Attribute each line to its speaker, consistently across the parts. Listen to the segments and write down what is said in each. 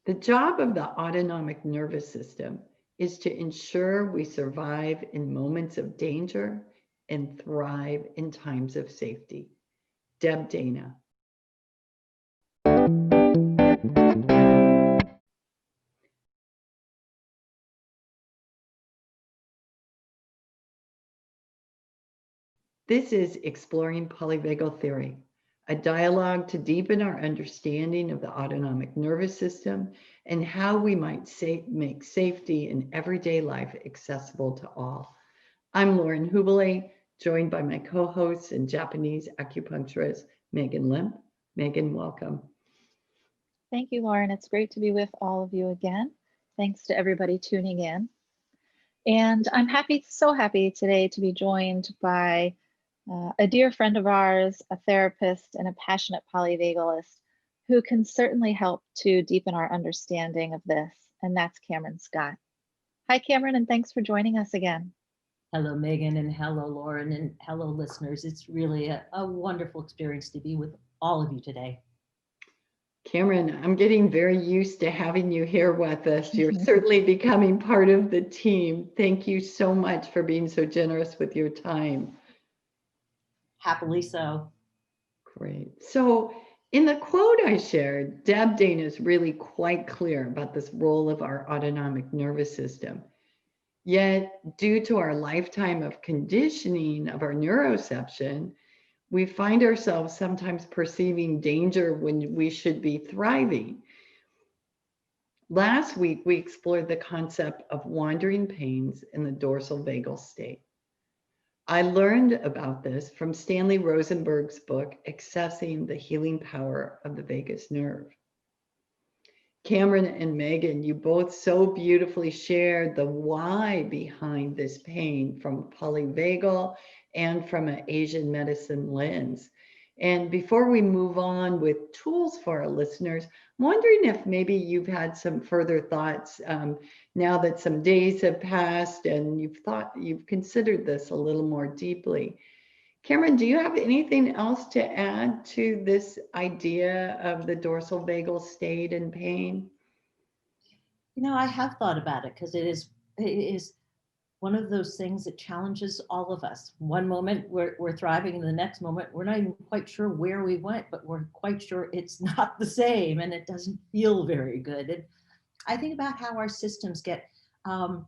Speaker 1: The job of the autonomic nervous system is to ensure we survive in moments of danger and thrive in times of safety. Deb Dana. This is Exploring Polyvagal Theory, a dialogue to deepen our understanding of the autonomic nervous system and how we might make safety in everyday life accessible to all. I'm Lauren Hubele, joined by my co-host and Japanese acupuncturist, Maegan Lemp. Maegan, welcome.
Speaker 2: Thank you, Lauren. It's great to be with all of you again. Thanks to everybody tuning in. And I'm so happy today to be joined by a dear friend of ours, a therapist and a passionate polyvagalist who can certainly help to deepen our understanding of this, and that's Cameron Scott. Hi, Cameron, and thanks for joining us again.
Speaker 3: Hello, Megan, and hello, Lauren, and hello, listeners. It's really a wonderful experience to be with all of you today.
Speaker 1: Cameron, I'm getting very used to having you here with us. You're certainly becoming part of the team. Thank you so much for being so generous with your time.
Speaker 3: Happily so.
Speaker 1: Great. So in the quote I shared, Deb Dana is really quite clear about this role of our autonomic nervous system. Yet, due to our lifetime of conditioning of our neuroception, we find ourselves sometimes perceiving danger when we should be thriving. Last week, we explored the concept of wandering pains in the dorsal vagal state. I learned about this from Stanley Rosenberg's book, Accessing the Healing Power of the Vagus Nerve. Cameron and Maegan, you both so beautifully shared the why behind this pain from polyvagal and from an Asian medicine lens. And before we move on with tools for our listeners, I'm wondering if maybe you've had some further thoughts now that some days have passed and you've considered this a little more deeply. Cameron, do you have anything else to add to this idea of the dorsal vagal state and pain?
Speaker 3: You know, I have thought about it because it is one of those things that challenges all of us. One moment we're thriving, and the next moment we're not even quite sure where we went, but we're quite sure it's not the same and it doesn't feel very good. And I think about how our systems get toned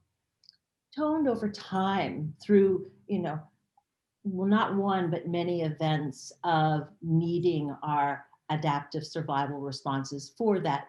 Speaker 3: over time through, well, not one, but many events of needing our adaptive survival responses for that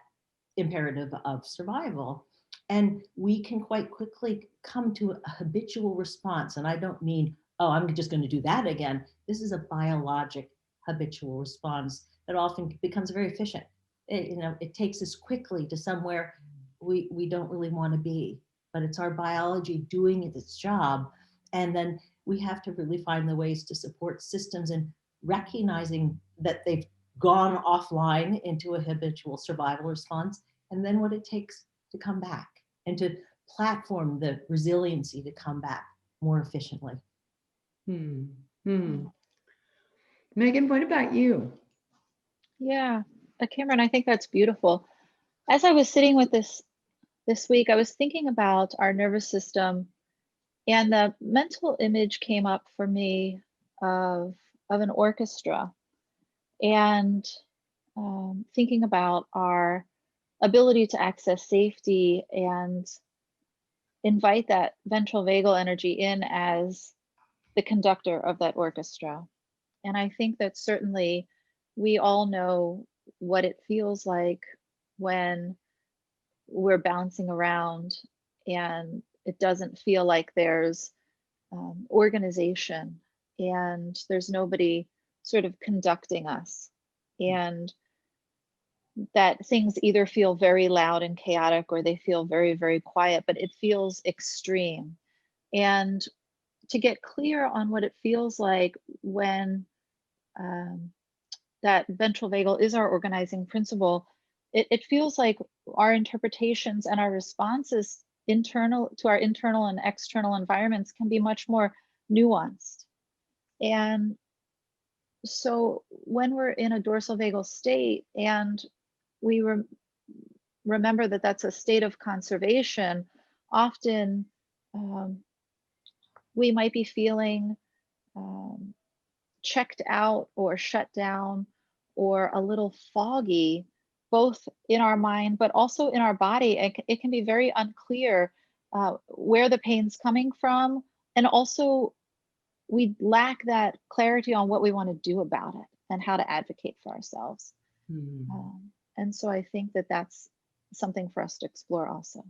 Speaker 3: imperative of survival. And we can quite quickly come to a habitual response. And I don't mean, oh, I'm just going to do that again. This is a biologic habitual response that often becomes very efficient. It takes us quickly to somewhere we don't really want to be, but it's our biology doing its job. And then we have to really find the ways to support systems and recognizing that they've gone offline into a habitual survival response, and then what it takes to come back and to platform the resiliency to come back more efficiently.
Speaker 1: Maegan, what about you?
Speaker 2: Yeah, Cameron, I think that's beautiful. As I was sitting with this week, I was thinking about our nervous system, and the mental image came up for me of an orchestra, and thinking about our ability to access safety and invite that ventral vagal energy in as the conductor of that orchestra. And I think that certainly we all know what it feels like when we're bouncing around and it doesn't feel like there's organization and there's nobody sort of conducting us, and that things either feel very loud and chaotic or they feel very, very quiet, but it feels extreme. And to get clear on what it feels like when that ventral vagal is our organizing principle, it feels like our interpretations and our responses internal to our internal and external environments can be much more nuanced. And so when we're in a dorsal vagal state and we remember that that's a state of conservation, often we might be feeling checked out or shut down or a little foggy, both in our mind, but also in our body. It can be very unclear where the pain's coming from. And also, we lack that clarity on what we want to do about it and how to advocate for ourselves. And so I think that that's something for us to explore also.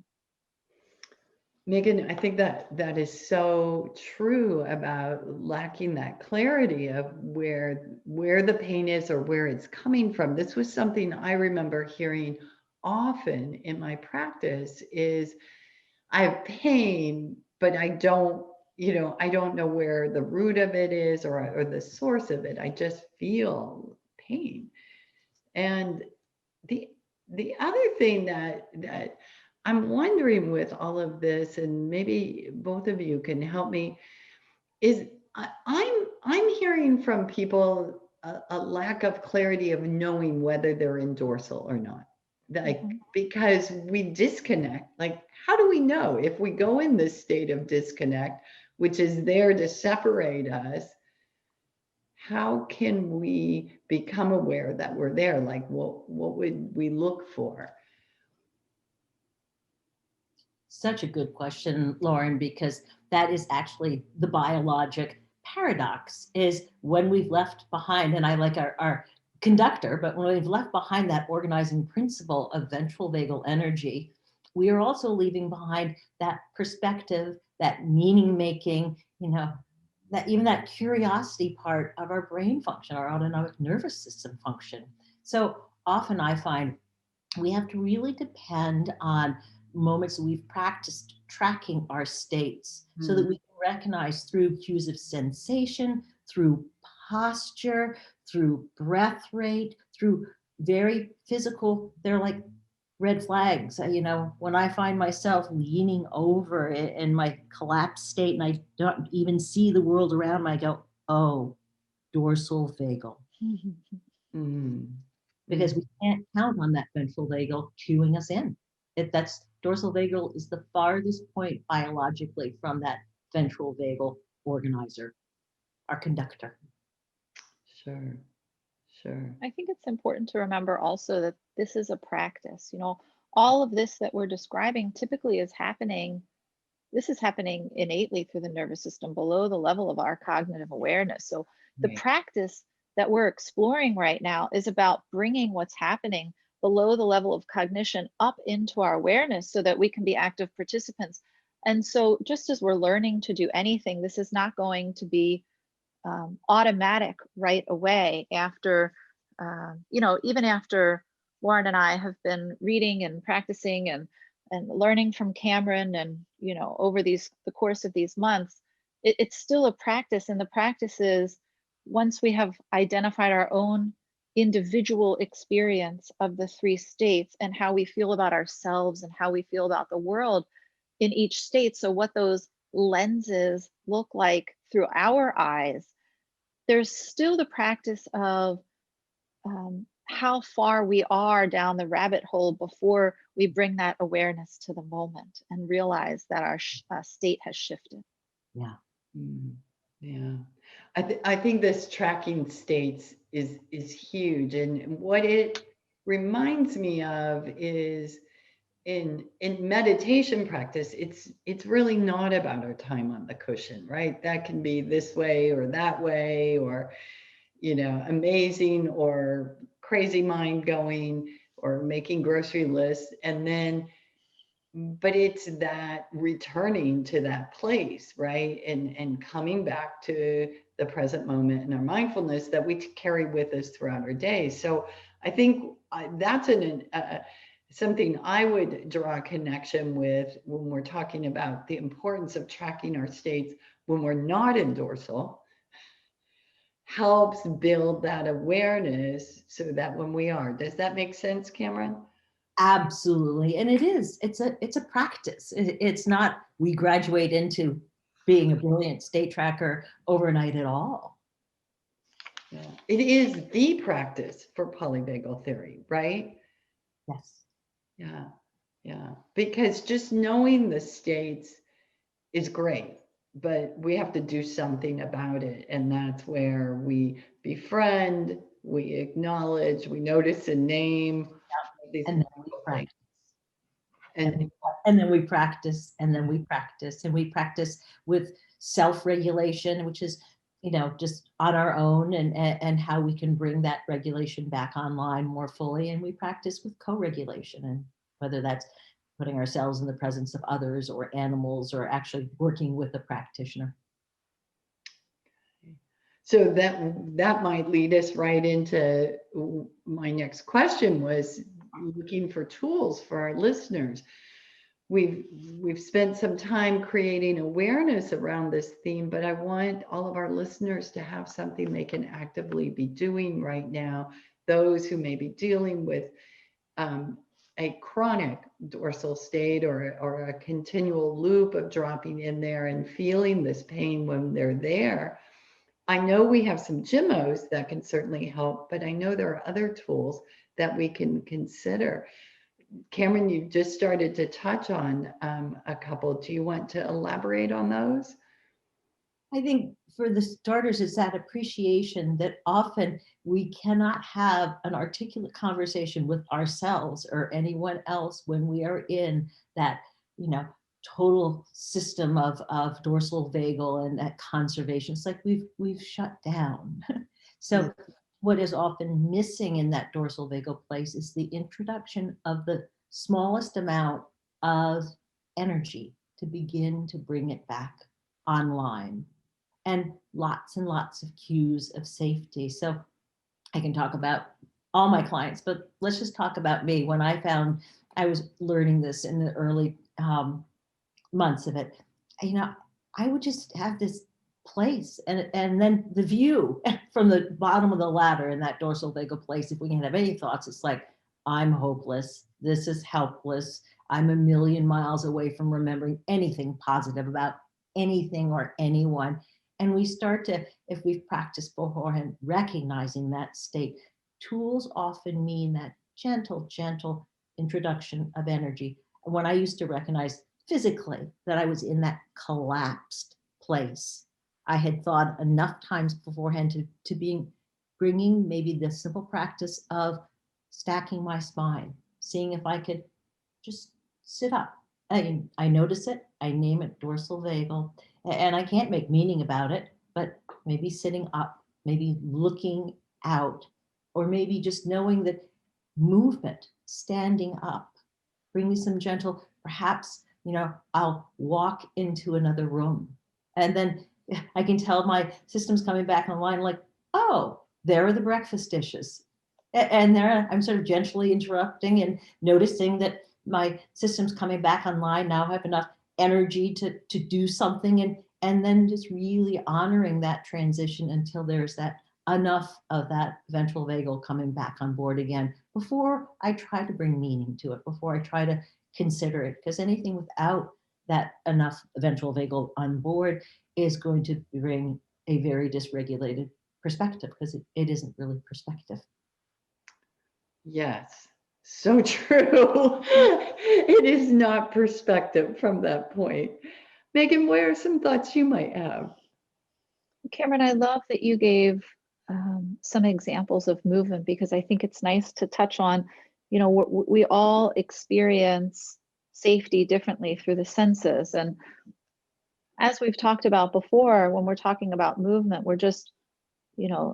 Speaker 1: Maegan, I think that is so true about lacking that clarity of where the pain is or where it's coming from. This was something I remember hearing often in my practice is I have pain, but I don't know where the root of it is or the source of it. I just feel pain. And the other thing that I'm wondering with all of this, and maybe both of you can help me, is I'm hearing from people a lack of clarity of knowing whether they're in dorsal or not. Like, because we disconnect. Like, how do we know if we go in this state of disconnect, which is there to separate us? How can we become aware that we're there? Like, what would we look for?
Speaker 3: Such a good question, Lauren, because that is actually the biologic paradox, is when we've left behind, and I like our conductor, but when we've left behind that organizing principle of ventral vagal energy, we are also leaving behind that perspective, that meaning making, that even that curiosity part of our brain function, our autonomic nervous system function. So often I find we have to really depend on moments that we've practiced tracking our states so that we can recognize through cues of sensation, through posture, through breath rate, through very physical, they're like red flags. When I find myself leaning over in my collapsed state and I don't even see the world around me, I go, oh, dorsal vagal. Because we can't count on that ventral vagal cueing us in. That's dorsal vagal is the farthest point biologically from that ventral vagal organizer, our conductor.
Speaker 1: Sure.
Speaker 2: I think it's important to remember also that this is a practice. All of this that we're describing typically is happening. This is happening innately through the nervous system below the level of our cognitive awareness. So the practice that we're exploring right now is about bringing what's happening below the level of cognition up into our awareness so that we can be active participants. And so just as we're learning to do anything, this is not going to be automatic right away after, even after Lauren and I have been reading and practicing and learning from Cameron and, over the course of these months, it's still a practice. And the practice is, once we have identified our own individual experience of the three states and how we feel about ourselves and how we feel about the world in each state, so what those lenses look like through our eyes, there's still the practice of how far we are down the rabbit hole before we bring that awareness to the moment and realize that our state has shifted.
Speaker 3: Yeah.
Speaker 1: Yeah. I think this tracking states is huge. And what it reminds me of is in meditation practice, it's really not about our time on the cushion, right? That can be this way or that way, or amazing or crazy mind going or making grocery lists. And then, but it's that returning to that place, right? And coming back to the present moment and our mindfulness that we carry with us throughout our day. So I think that's something I would draw a connection with when we're talking about the importance of tracking our states when we're not in dorsal. Helps build that awareness so that when we are. Does that make sense, Cameron?
Speaker 3: Absolutely. And it's a practice. It's not we graduate into being a brilliant state tracker overnight at all.
Speaker 1: Yeah. It is the practice for polyvagal theory, right?
Speaker 3: Yes.
Speaker 1: Yeah. Yeah. Because just knowing the states is great, but we have to do something about it. And that's where we befriend, we acknowledge, we notice a name, these
Speaker 3: And then we
Speaker 1: wonderful things.
Speaker 3: practice.
Speaker 1: And
Speaker 3: And then we practice, and then we practice, and we practice with self-regulation, which is, just on our own, and how we can bring that regulation back online more fully. And we practice with co-regulation, and whether that's putting ourselves in the presence of others or animals, or actually working with a practitioner.
Speaker 1: so that might lead us right into my next question, was looking for tools for our listeners. We've spent some time creating awareness around this theme, but I want all of our listeners to have something they can actively be doing right now. Those who may be dealing with a chronic dorsal state, or a continual loop of dropping in there and feeling this pain when they're there. I know we have some Gymmos that can certainly help, but I know there are other tools that we can consider. Cameron, you just started to touch on a couple. Do you want to elaborate on those?
Speaker 3: I think for the starters, it's that appreciation that often we cannot have an articulate conversation with ourselves or anyone else when we are in that, total system of dorsal vagal and that conservation. It's like we've shut down. So what is often missing in that dorsal vagal place is the introduction of the smallest amount of energy to begin to bring it back online, and lots of cues of safety. So I can talk about all my clients, but let's just talk about me. When I was learning this in the early months of it, I would just have this place, and then the view from the bottom of the ladder in that dorsal vagal place. If we can have any thoughts, it's like, I'm hopeless. This is helpless. I'm a million miles away from remembering anything positive about anything or anyone. And we start to, if we've practiced beforehand, recognizing that state. Tools often mean that gentle introduction of energy. When I used to recognize physically that I was in that collapsed place, I had thought enough times beforehand to bringing maybe the simple practice of stacking my spine, seeing if I could just sit up. I notice it, I name it dorsal vagal, and I can't make meaning about it, but maybe sitting up, maybe looking out, or maybe just knowing that movement, standing up, bring me some gentle, perhaps, I'll walk into another room. And then I can tell my system's coming back online, like, oh, there are the breakfast dishes. And there I'm sort of gently interrupting and noticing that my system's coming back online. Now I have enough energy to do something, and then just really honoring that transition until there's that enough of that ventral vagal coming back on board again before I try to bring meaning to it, before I try to consider it. Because anything without that enough ventral vagal on board is going to bring a very dysregulated perspective, because it isn't really perspective.
Speaker 1: Yes, so true. It is not perspective from that point. Maegan, what are some thoughts you might have?
Speaker 2: Cameron, I love that you gave some examples of movement, because I think it's nice to touch on, we all experience safety differently through the senses. And as we've talked about before, when we're talking about movement, we're just,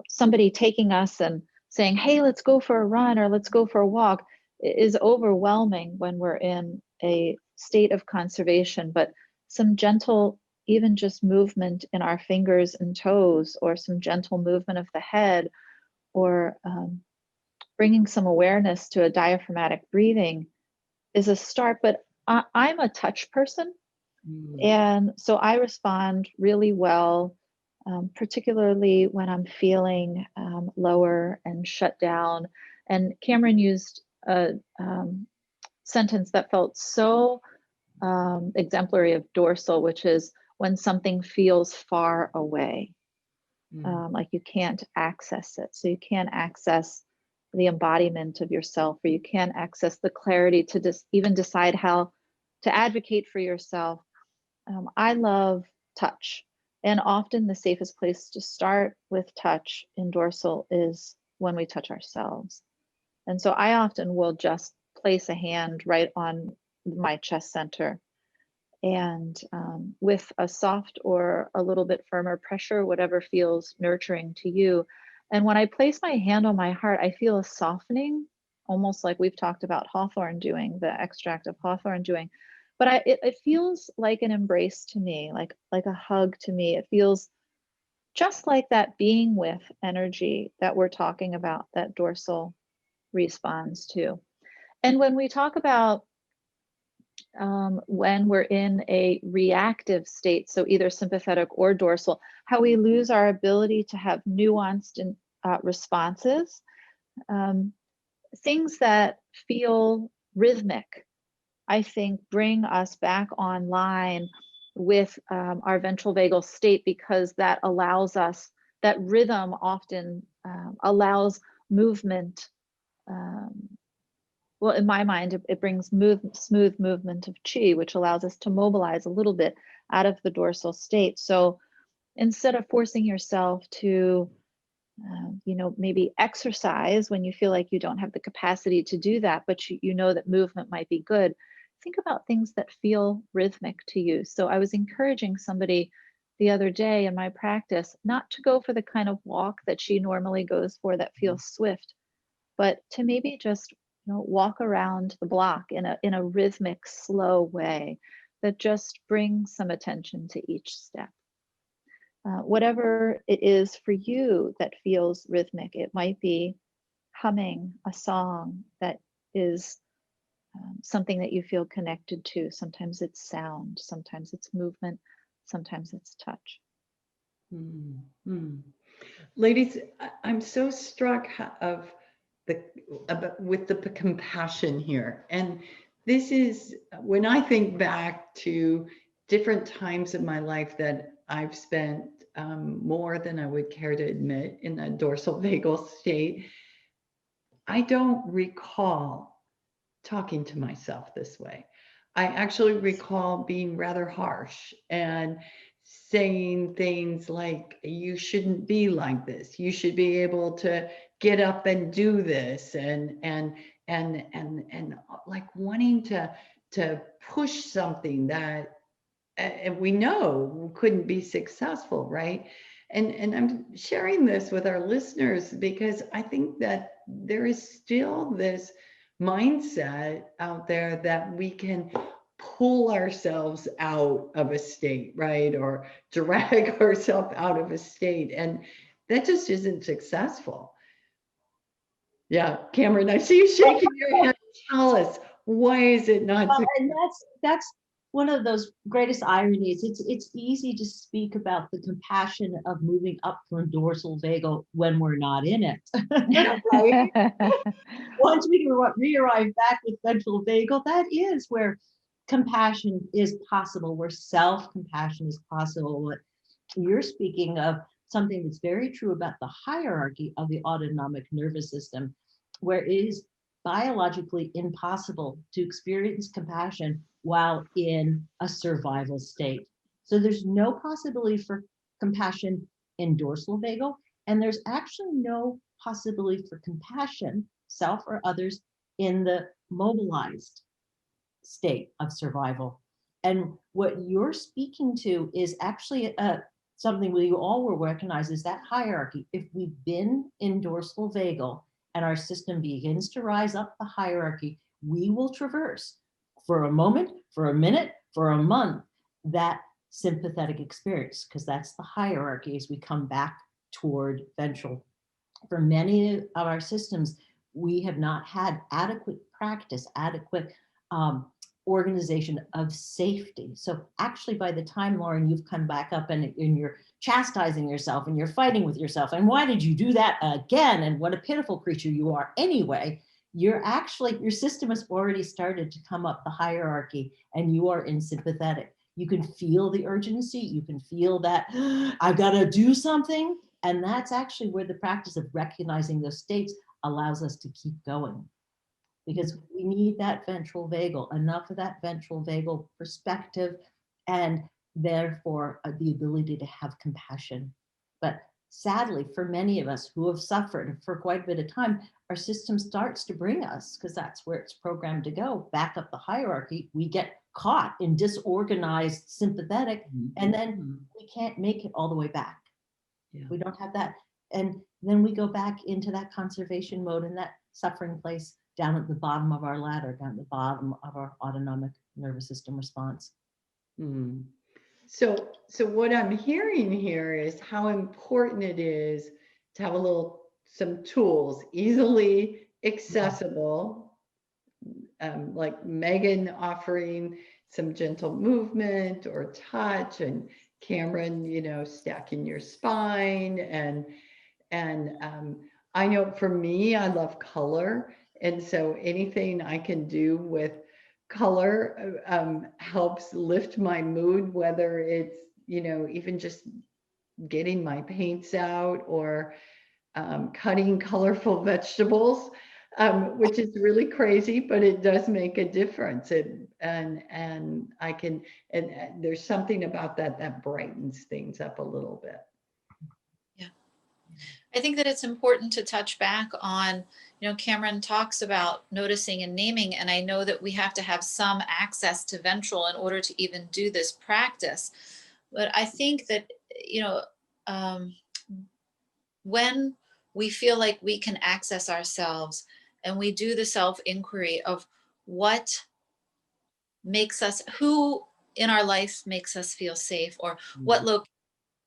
Speaker 2: somebody taking us and saying, hey, let's go for a run or let's go for a walk is overwhelming when we're in a state of conservation. But some gentle, even just movement in our fingers and toes, or some gentle movement of the head, or bringing some awareness to a diaphragmatic breathing is a start. But I'm a touch person. And so I respond really well, particularly when I'm feeling lower and shut down. And Cameron used a sentence that felt so exemplary of dorsal, which is when something feels far away, like you can't access it. So you can't access the embodiment of yourself, or you can't access the clarity to even decide how to advocate for yourself. I love touch. And often the safest place to start with touch in dorsal is when we touch ourselves. And so I often will just place a hand right on my chest center, and with a soft or a little bit firmer pressure, whatever feels nurturing to you. And when I place my hand on my heart, I feel a softening, almost like we've talked about hawthorn doing, the extract of hawthorn doing. But it feels like an embrace to me, like a hug to me. It feels just like that being with energy that we're talking about, that dorsal responds to. And when we talk about when we're in a reactive state, so either sympathetic or dorsal, how we lose our ability to have nuanced responses, things that feel rhythmic, I think, bring us back online with our ventral vagal state, because that allows us, that rhythm often allows movement. Well, in my mind, it brings smooth movement of chi, which allows us to mobilize a little bit out of the dorsal state. So instead of forcing yourself to, maybe exercise when you feel like you don't have the capacity to do that, but you know that movement might be good, think about things that feel rhythmic to you. So I was encouraging somebody the other day in my practice not to go for the kind of walk that she normally goes for that feels swift, but to maybe just walk around the block in a rhythmic, slow way that just brings some attention to each step. Whatever it is for you that feels rhythmic, it might be humming a song that is something that you feel connected to. Sometimes it's sound, sometimes it's movement, sometimes it's touch.
Speaker 1: Mm-hmm. Ladies, I'm so struck with the compassion here. And this is when I think back to different times of my life that I've spent more than I would care to admit in a dorsal vagal state. I don't recall talking to myself this way. I actually recall being rather harsh and saying things like, you shouldn't be like this. You should be able to get up and do this, and like wanting to push something that and we know couldn't be successful, right? And I'm sharing this with our listeners because I think that there is still this mindset out there that we can pull ourselves out of a state, right? Or drag ourselves out of a state. And that just isn't successful. Yeah, Cameron, I see you shaking your head. Tell us, why is it not successful?
Speaker 3: And that's one of those greatest ironies. It's easy to speak about the compassion of moving up from dorsal vagal when we're not in it. Right? Once we re-arrive back with ventral vagal, that is where compassion is possible, where self-compassion is possible. What you're speaking of, something that's very true about the hierarchy of the autonomic nervous system, where it is biologically impossible to experience compassion while in a survival state. So there's no possibility for compassion in dorsal vagal, and there's actually no possibility for compassion, self or others, in the mobilized state of survival. And what you're speaking to is actually something we all will recognize, is that hierarchy. If we've been in dorsal vagal and our system begins to rise up the hierarchy, we will traverse for a moment, for a minute, for a month, that sympathetic experience, because that's the hierarchy as we come back toward ventral. For many of our systems, we have not had adequate practice, adequate organization of safety. So actually, by the time, Lauren, you've come back up and you're chastising yourself and you're fighting with yourself, and why did you do that again? And what a pitiful creature you are anyway. Your system has already started to come up the hierarchy, and you are in sympathetic. You can feel the urgency. You can feel that I've got to do something. And that's actually where the practice of recognizing those states allows us to keep going. Because we need that ventral vagal, enough of that ventral vagal perspective, and therefore the ability to have compassion. But sadly, for many of us who have suffered for quite a bit of time, our system starts to bring us, because that's where it's programmed to go, back up the hierarchy. We get caught in disorganized sympathetic, and then we can't make it all the way back.
Speaker 1: Yeah.
Speaker 3: We don't have that. And then we go back into that conservation mode and that suffering place down at the bottom of our ladder, down at the bottom of our autonomic nervous system response.
Speaker 1: Mm. So what I'm hearing here is how important it is to have some tools easily accessible, like Maegan offering some gentle movement or touch, and Cameron, stacking your spine, and I know for me, I love color, and so anything I can do with color helps lift my mood, whether it's even just getting my paints out or cutting colorful vegetables, which is really crazy, but it does make a difference. And I can, and there's something about that brightens things up a little bit.
Speaker 4: Yeah. I think that it's important to touch back on, Cameron talks about noticing and naming, and I know that we have to have some access to ventral in order to even do this practice. But I think that, when we feel like we can access ourselves and we do the self-inquiry of what makes us, who in our life makes us feel safe, or what location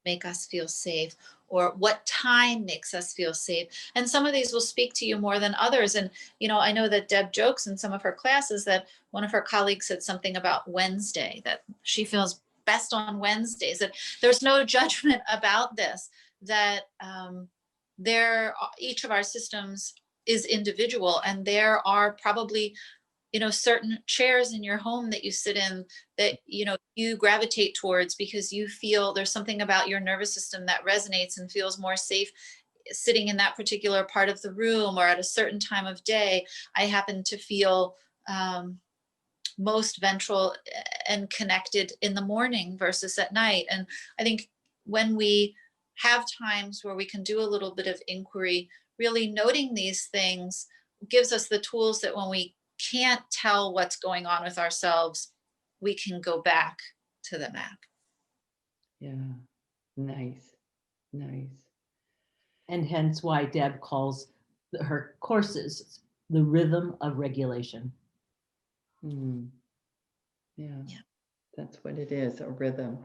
Speaker 4: make us feel safe, or what time makes us feel safe. And some of these will speak to you more than others. And, I know that Deb jokes in some of her classes that one of her colleagues said something about Wednesday, that she feels best on Wednesdays, that there's no judgment about this, that each of our systems is individual, and there are probably certain chairs in your home that you sit in that you gravitate towards because you feel there's something about your nervous system that resonates and feels more safe sitting in that particular part of the room, or at a certain time of day. I happen to feel most ventral and connected in the morning versus at night. And I think when we have times where we can do a little bit of inquiry, really noting these things gives us the tools that when we can't tell what's going on with ourselves, we can go back to the map.
Speaker 1: Yeah, nice.
Speaker 3: And hence why Deb calls her courses the rhythm of regulation.
Speaker 1: Yeah, that's what it is, a rhythm.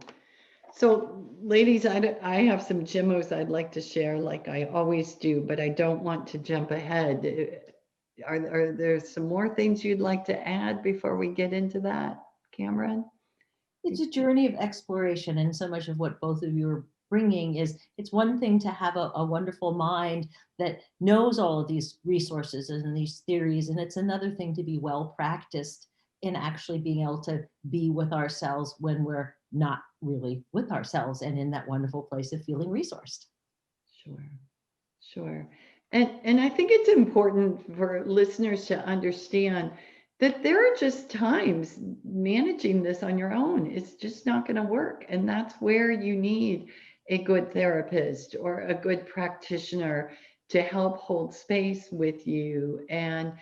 Speaker 1: So ladies, I have some gemmos I'd like to share, like I always do, but I don't want to jump ahead. Are there some more things you'd like to add before we get into that, Cameron?
Speaker 3: It's a journey of exploration, and so much of what both of you are bringing is, it's one thing to have a wonderful mind that knows all of these resources and these theories, and it's another thing to be well practiced in actually being able to be with ourselves when we're not really with ourselves and in that wonderful place of feeling resourced.
Speaker 1: Sure. And I think it's important for listeners to understand that there are just times managing this on your own is just not going to work. And that's where you need a good therapist or a good practitioner to help hold space with you and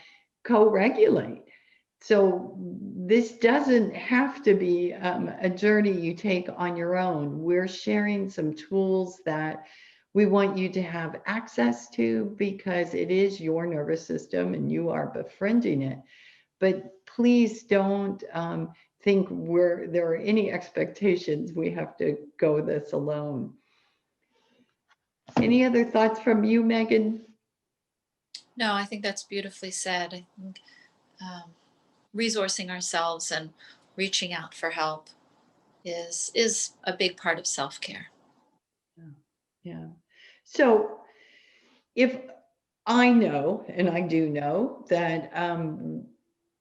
Speaker 1: co-regulate. So this doesn't have to be a journey you take on your own. We're sharing some tools that we want you to have access to because it is your nervous system and you are befriending it. But please don't think there are any expectations we have to go this alone. Any other thoughts from you, Maegan?
Speaker 4: No, I think that's beautifully said. I think resourcing ourselves and reaching out for help is a big part of self-care.
Speaker 1: Yeah. So if I know, and I do know, that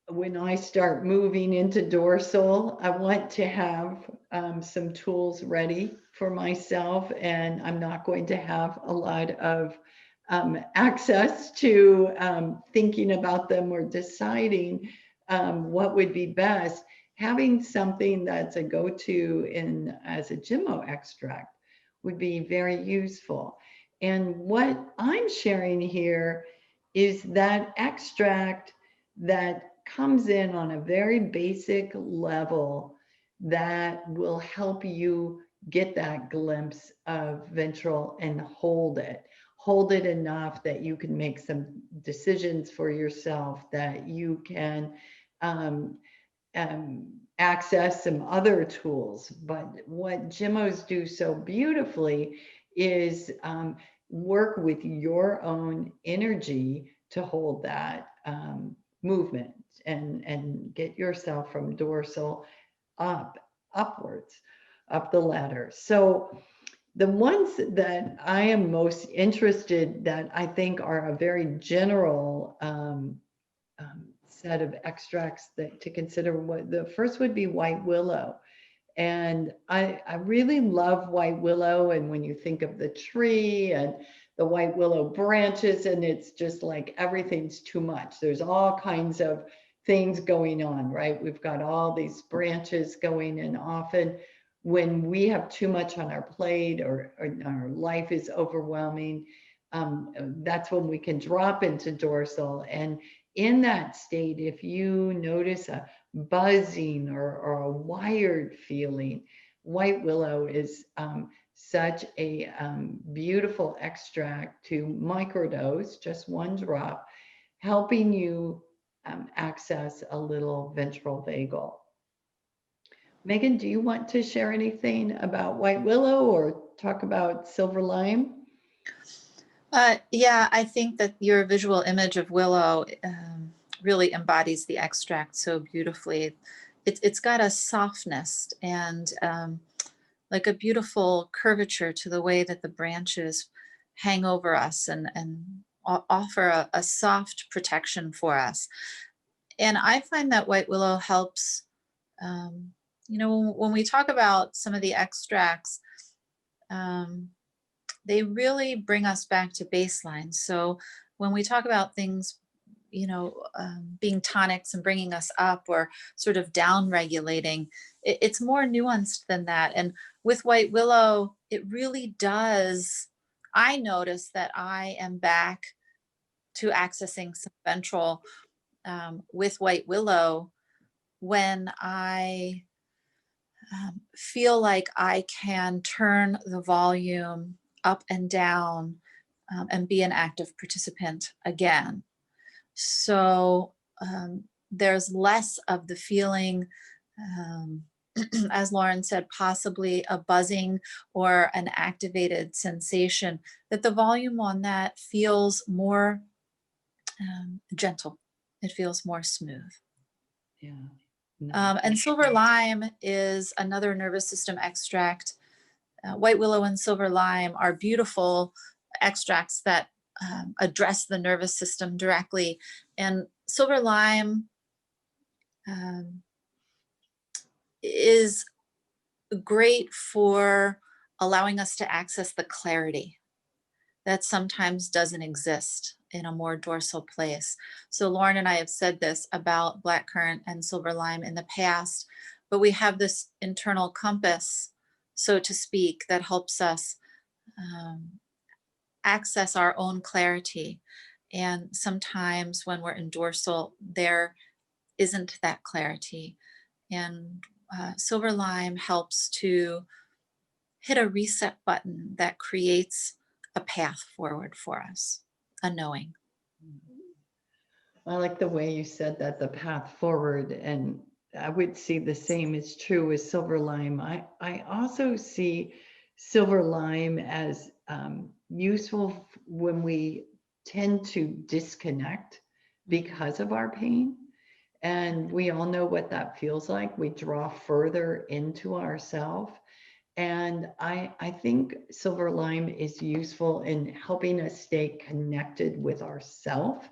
Speaker 1: when I start moving into dorsal, I want to have some tools ready for myself, and I'm not going to have a lot of access to thinking about them or deciding what would be best, having something that's a go-to in as a Gemmo extract would be very useful. And what I'm sharing here is that extract that comes in on a very basic level that will help you get that glimpse of ventral and hold it enough that you can make some decisions for yourself, that you can access some other tools. But what Gemmos do so beautifully is work with your own energy to hold that movement and get yourself from dorsal upwards, up the ladder. So the ones that I am most interested, that I think are a very general set of extracts that to consider, what the first would be white willow. And I really love white willow. And when you think of the tree and the white willow branches, and it's just like everything's too much. There's all kinds of things going on, right? We've got all these branches going, and often when we have too much on our plate, or our life is overwhelming, that's when we can drop into dorsal. And in that state, if you notice a buzzing or a wired feeling, white willow is such a beautiful extract to microdose, just one drop, helping you access a little ventral vagal. Maegan, do you want to share anything about white willow or talk about silver lime?
Speaker 4: Yeah, I think that your visual image of willow really embodies the extract so beautifully. It's got a softness and like a beautiful curvature to the way that the branches hang over us and offer a soft protection for us. And I find that white willow helps, you know, when we talk about some of the extracts, they really bring us back to baseline. So when we talk about things, you know, being tonics and bringing us up, or sort of down regulating, it's more nuanced than that. And with white willow, it really does. I notice that I am back to accessing some ventral with white willow when I feel like I can turn the volume up and down and be an active participant again. So there's less of the feeling, as Lauren said, possibly a buzzing or an activated sensation, that the volume on that feels more gentle. It feels more smooth.
Speaker 1: Yeah.
Speaker 4: And silver lime is another nervous system extract. White willow and silver lime are beautiful extracts that address the nervous system directly. And silver lime is great for allowing us to access the clarity that sometimes doesn't exist in a more dorsal place. So Lauren and I have said this about blackcurrant and silver lime in the past, but we have this internal compass, so to speak, that helps us access our own clarity. And sometimes when we're in dorsal, there isn't that clarity. And silver lime helps to hit a reset button that creates a path forward for us, a knowing.
Speaker 1: I like the way you said that, the path forward, and I would see the same is true with silver lime. I also see silver lime as useful when we tend to disconnect because of our pain. And we all know what that feels like. We draw further into ourselves. And I think silver lime is useful in helping us stay connected with ourselves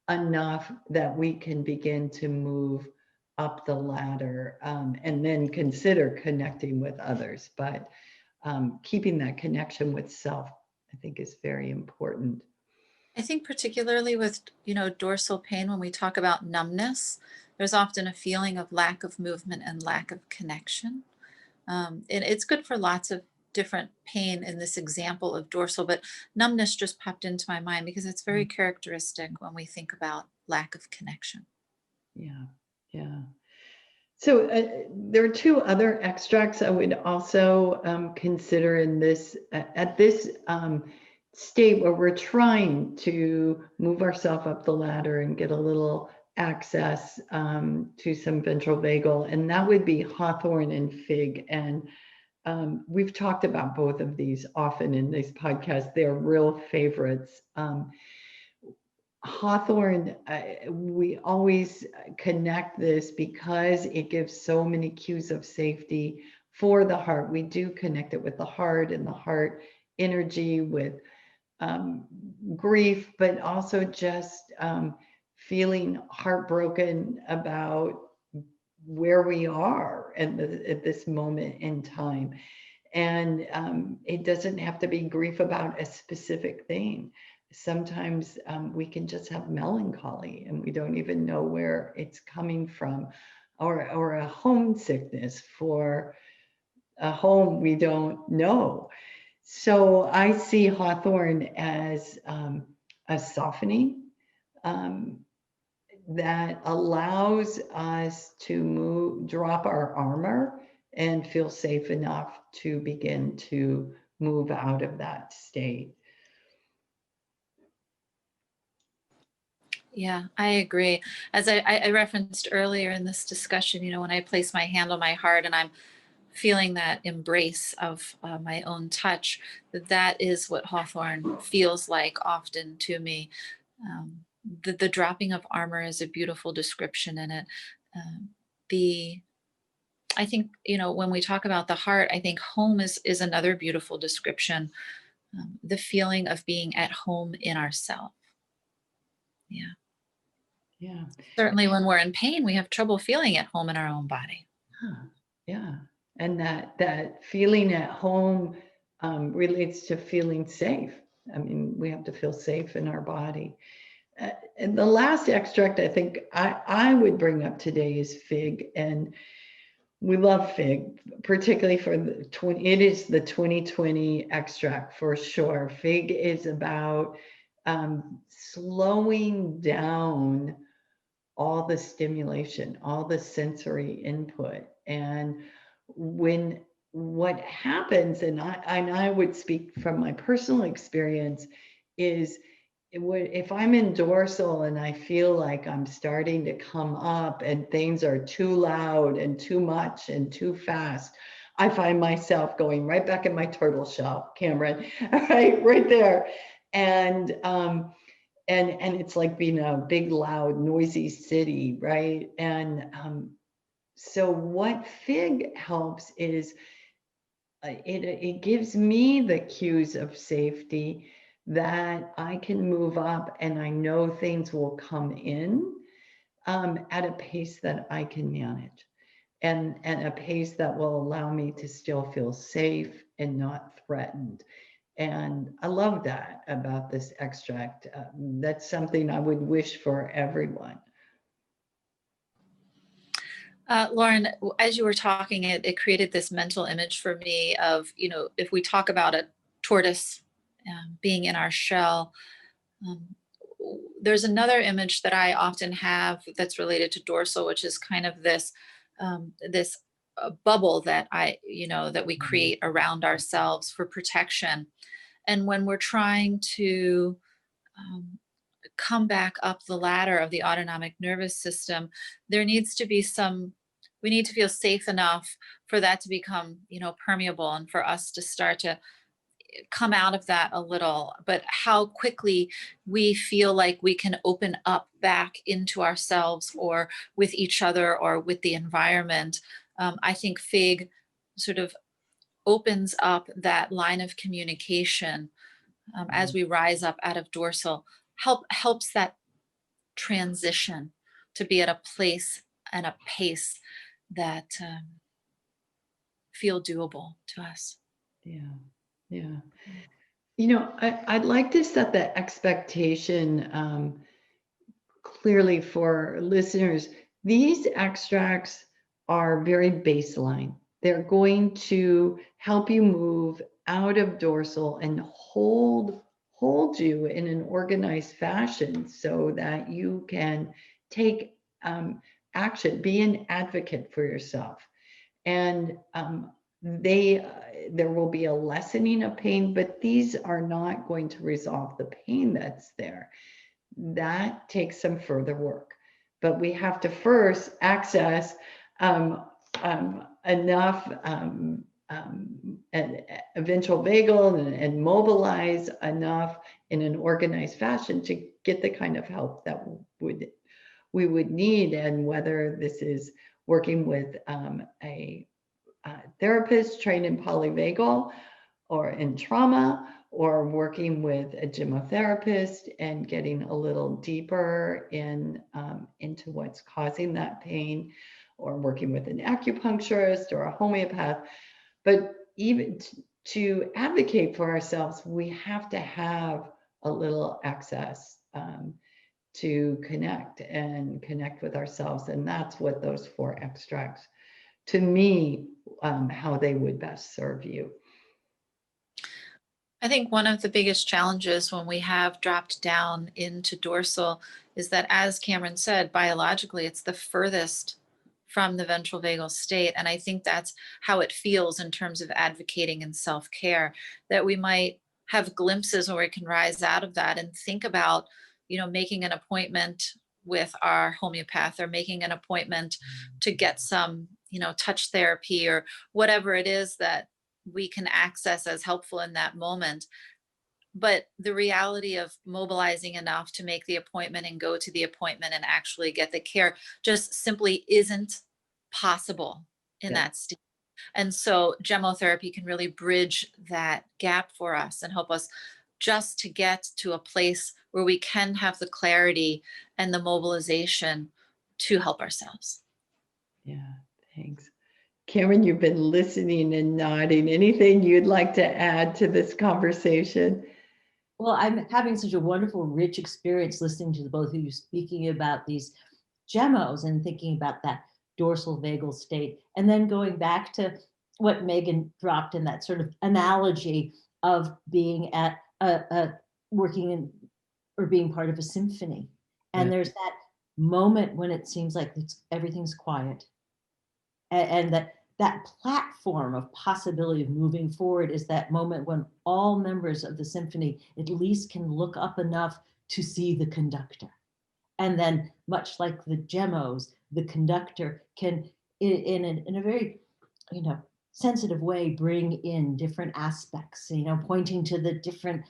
Speaker 1: enough that we can begin to move up the ladder, and then consider connecting with others. But keeping that connection with self, I think, is very important.
Speaker 4: I think particularly with, dorsal pain, when we talk about numbness, there's often a feeling of lack of movement and lack of connection. And it's good for lots of different pain in this example of dorsal, but numbness just popped into my mind because it's very characteristic when we think about lack of connection.
Speaker 1: Yeah, yeah. So there are two other extracts I would also consider in this at this state where we're trying to move ourselves up the ladder and get a little access to some ventral vagal, and that would be hawthorn and fig. And we've talked about both of these often in these podcasts. They're real favorites. Hawthorn, we always connect this because it gives so many cues of safety for the heart. We do connect it with the heart and the heart energy, with grief, but also just feeling heartbroken about where we are at this moment in time. And it doesn't have to be grief about a specific thing. Sometimes we can just have melancholy and we don't even know where it's coming from, or a homesickness for a home we don't know. So I see hawthorn as a softening that allows us to drop our armor and feel safe enough to begin to move out of that state.
Speaker 4: Yeah, I agree. As I referenced earlier in this discussion, when I place my hand on my heart and I'm feeling that embrace of my own touch, that is what hawthorn feels like often to me. The dropping of armor is a beautiful description in it. Um, the I think, when we talk about the heart, I think home is another beautiful description. The feeling of being at home in ourselves. Yeah.
Speaker 1: Yeah.
Speaker 4: Certainly when we're in pain, we have trouble feeling at home in our own body.
Speaker 1: Huh. Yeah. And that feeling at home relates to feeling safe. I mean, we have to feel safe in our body. And the last extract I think I would bring up today is fig. And we love fig, particularly for it is the 2020 extract for sure. Fig is about slowing down all the stimulation, all the sensory input. And what happens, and I would speak from my personal experience, is if I'm in dorsal and I feel like I'm starting to come up and things are too loud and too much and too fast, I find myself going right back in my turtle shell, Cameron, right there. And it's like being a big, loud, noisy city, right? And so what fig helps is it gives me the cues of safety that I can move up and I know things will come in at a pace that I can manage, and a pace that will allow me to still feel safe and not threatened. And I love that about this extract. That's something I would wish for everyone.
Speaker 4: Lauren, as you were talking, it created this mental image for me of, if we talk about a tortoise being in our shell, um, there's another image that I often have that's related to dorsal, which is kind of this bubble that that we create around ourselves for protection. And when we're trying to come back up the ladder of the autonomic nervous system, there needs to be we need to feel safe enough for that to become, permeable, and for us to start to come out of that a little. But how quickly we feel like we can open up back into ourselves or with each other or with the environment. I think fig sort of opens up that line of communication as we rise up out of dorsal, helps that transition to be at a place and a pace that feel doable to us.
Speaker 1: Yeah. Yeah. I'd like to set the expectation clearly for listeners. These extracts are very baseline. They're going to help you move out of dorsal and hold you in an organized fashion so that you can take action, be an advocate for yourself. And there will be a lessening of pain, but these are not going to resolve the pain that's there. That takes some further work, but we have to first access enough a ventral vagal and mobilize enough in an organized fashion to get the kind of help that we would need. And whether this is working with a therapist trained in polyvagal or in trauma, or working with a gemmotherapist and getting a little deeper into what's causing that pain, or working with an acupuncturist or a homeopath. But even to advocate for ourselves, we have to have a little access to connect with ourselves. And that's what those 4 extracts, to me, how they would best serve you.
Speaker 4: I think one of the biggest challenges when we have dropped down into dorsal is that, as Cameron said, biologically, it's the furthest from the ventral vagal state. And I think that's how it feels in terms of advocating and self-care, that we might have glimpses where we can rise out of that and think about, making an appointment with our homeopath, or making an appointment to get some, touch therapy or whatever it is that we can access as helpful in that moment. But the reality of mobilizing enough to make the appointment and go to the appointment and actually get the care just simply isn't possible in that state. And so gemmotherapy can really bridge that gap for us and help us just to get to a place where we can have the clarity and the mobilization to help ourselves.
Speaker 1: Yeah, thanks. Cameron, you've been listening and nodding. Anything you'd like to add to this conversation?
Speaker 3: Well, I'm having such a wonderful, rich experience listening to the both of you speaking about these gemmos and thinking about that dorsal vagal state, and then going back to what Maegan dropped in that sort of analogy of being at working in or being part of a symphony. And there's that moment when it seems like everything's quiet, and that platform of possibility of moving forward is that moment when all members of the symphony at least can look up enough to see the conductor. And then, much like the gemmos, the conductor can, in a very, sensitive way, bring in different aspects, pointing to the different,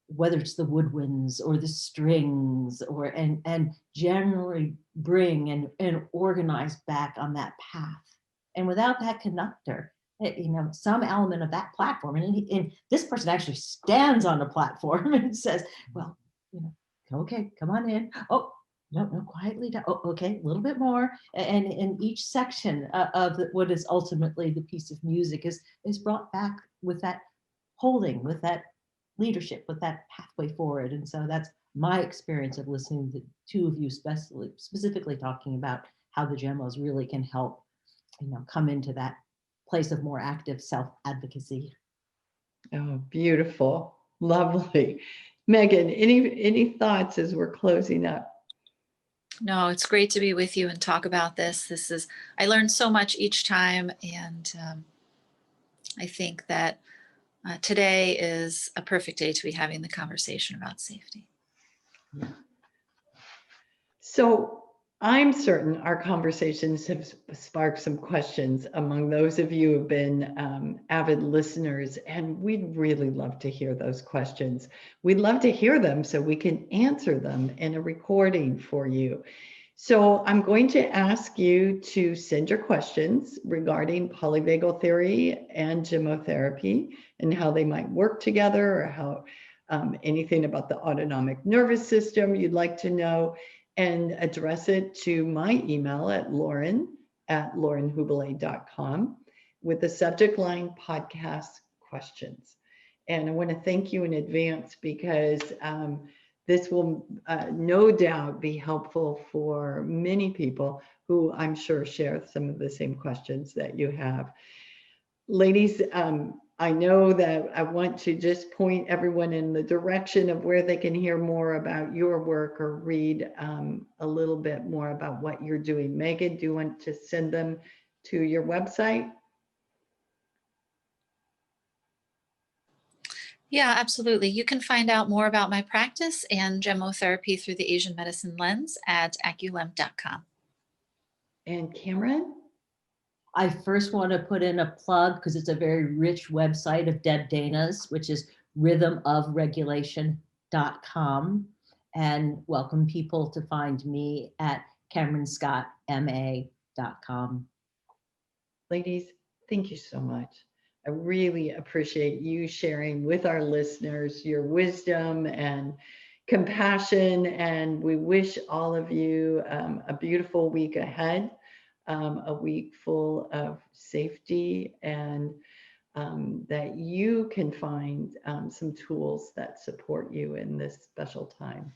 Speaker 3: whether it's the woodwinds or the strings, or and generally bring and organize back on that path. And without that conductor, some element of that platform, and this person actually stands on the platform and says, well, okay, come on in. Oh, no, quietly down. Oh, okay, a little bit more. And in each section of what is ultimately the piece of music is brought back with that holding, with that leadership, with that pathway forward. And so that's my experience of listening to 2 of you specifically talking about how the gemmos really can help, come into that place of more active self-advocacy.
Speaker 1: Oh, beautiful. Lovely. Maegan, any thoughts as we're closing up?
Speaker 4: No, it's great to be with you and talk about this. I learned so much each time. And I think that today is a perfect day to be having the conversation about safety.
Speaker 1: Yeah. So I'm certain our conversations have sparked some questions among those of you who've been avid listeners, and we'd really love to hear those questions. We'd love to hear them so we can answer them in a recording for you. So I'm going to ask you to send your questions regarding polyvagal theory and gemmotherapy and how they might work together, or how anything about the autonomic nervous system you'd like to know, and address it to my email at lauren@laurenhubele.com with the subject line podcast questions. And I want to thank you in advance because this will no doubt be helpful for many people who I'm sure share some of the same questions that you have. Ladies, I know that I want to just point everyone in the direction of where they can hear more about your work or read a little bit more about what you're doing. Maegan, do you want to send them to your website?
Speaker 4: Yeah, absolutely. You can find out more about my practice and gemmotherapy through the Asian medicine lens at aculemp.com.
Speaker 1: And Cameron?
Speaker 3: I first want to put in a plug because it's a very rich website of Deb Dana's, which is rhythmofregulation.com, and welcome people to find me at CameronScottMA.com.
Speaker 1: Ladies, thank you so much. I really appreciate you sharing with our listeners your wisdom and compassion. And we wish all of you a beautiful week ahead, a week full of safety, and that you can find some tools that support you in this special time.